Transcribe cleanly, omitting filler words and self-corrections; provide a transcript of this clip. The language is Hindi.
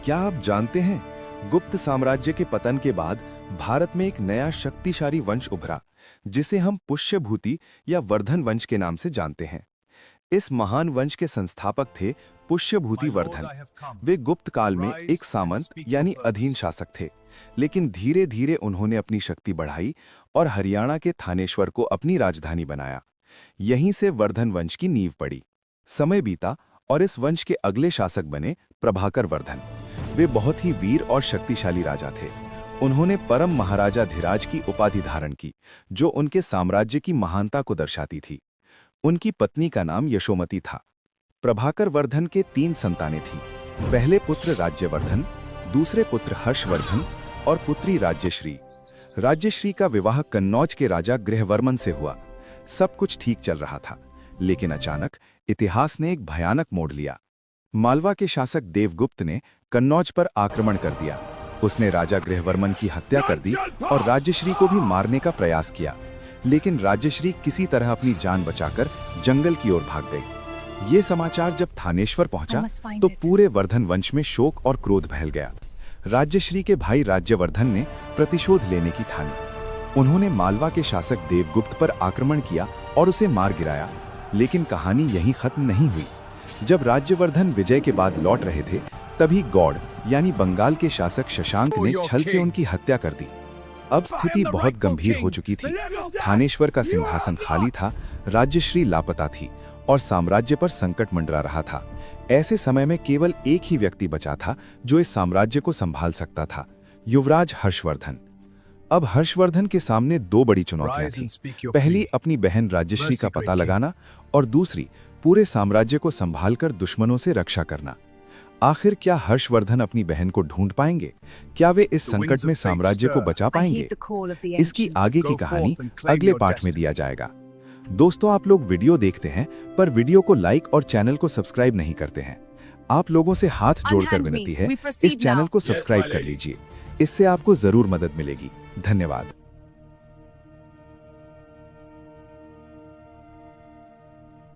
क्या आप जानते हैं, गुप्त साम्राज्य के पतन के बाद भारत में एक नया शक्तिशाली वंश उभरा, जिसे हम पुष्यभूति या वर्धन वंश के नाम से जानते हैं। इस महान वंश के संस्थापक थे पुष्यभूति वर्धन। वे गुप्त काल में एक सामंत यानी अधीन शासक थे, लेकिन धीरे धीरे उन्होंने अपनी शक्ति बढ़ाई और हरियाणा के थानेश्वर को अपनी राजधानी बनाया। यहीं से वर्धन वंश की नींव पड़ी। समय बीता और इस वंश के अगले शासक बने प्रभाकर वर्धन। वे बहुत ही वीर और शक्तिशाली राजा थे। उन्होंने परम महाराजा धीराज की उपाधि धारण की, जो उनके साम्राज्य की महानता को दर्शाती थी। उनकी पत्नी का नाम यशोमती था। प्रभाकर वर्धन के 3 संतानें थीं। पहले पुत्र राज्यवर्धन, दूसरे पुत्र हर्षवर्धन और पुत्री राज्यश्री। राज्यश्री का विवाह कन्नौज के राजा गृहवर्मन से हुआ। सब कुछ ठीक चल रहा था, लेकिन अचानक इतिहास ने एक भयानक मोड़ लिया। मालवा के शासक देवगुप्त ने कन्नौज पर आक्रमण कर दिया। उसने राजा गृहवर्मन की हत्या कर दी और राज्यश्री को भी मारने का प्रयास किया, लेकिन राज्यश्री किसी तरह अपनी जान बचाकर जंगल की ओर भाग गई। ये समाचार जब थानेश्वर पहुंचा तो पूरे वर्धन वंश में शोक और क्रोध फैल गया। राज्यश्री के भाई राज्यवर्धन ने प्रतिशोध लेने की ठानी। उन्होंने मालवा के शासक देवगुप्त पर आक्रमण किया और उसे मार गिराया, लेकिन कहानी यहीं खत्म नहीं हुई। जब राज्यवर्धन विजय के बाद लौट रहे थे, तभी गौड़ यानी बंगाल के शासक शशांक ने छल से उनकी हत्या कर दी। अब स्थिति बहुत गंभीर हो चुकी थी। थानेश्वर का सिंहासन खाली था, राज्यश्री लापता थी और साम्राज्य पर संकट मंडरा रहा था। ऐसे समय में केवल एक ही व्यक्ति बचा था जो इस साम्राज्य को संभाल सकता था, युवराज हर्षवर्धन। अब हर्षवर्धन के सामने 2 बड़ी चुनौतियां थीं। पहली, अपनी बहन राज्यश्री का पता लगाना, और दूसरी, पूरे साम्राज्य को संभालकर दुश्मनों से रक्षा करना। आखिर क्या हर्षवर्धन अपनी बहन को ढूंढ पाएंगे? क्या वे इस संकट में साम्राज्य को बचा पाएंगे? इसकी आगे की कहानी अगले पाठ में दिया जाएगा। दोस्तों, आप लोग वीडियो देखते हैं पर वीडियो को लाइक और चैनल को सब्सक्राइब नहीं करते हैं। आप लोगों से हाथ जोड़कर विनती है, इस चैनल को सब्सक्राइब कर लीजिए। इससे आपको जरूर मदद मिलेगी। धन्यवाद।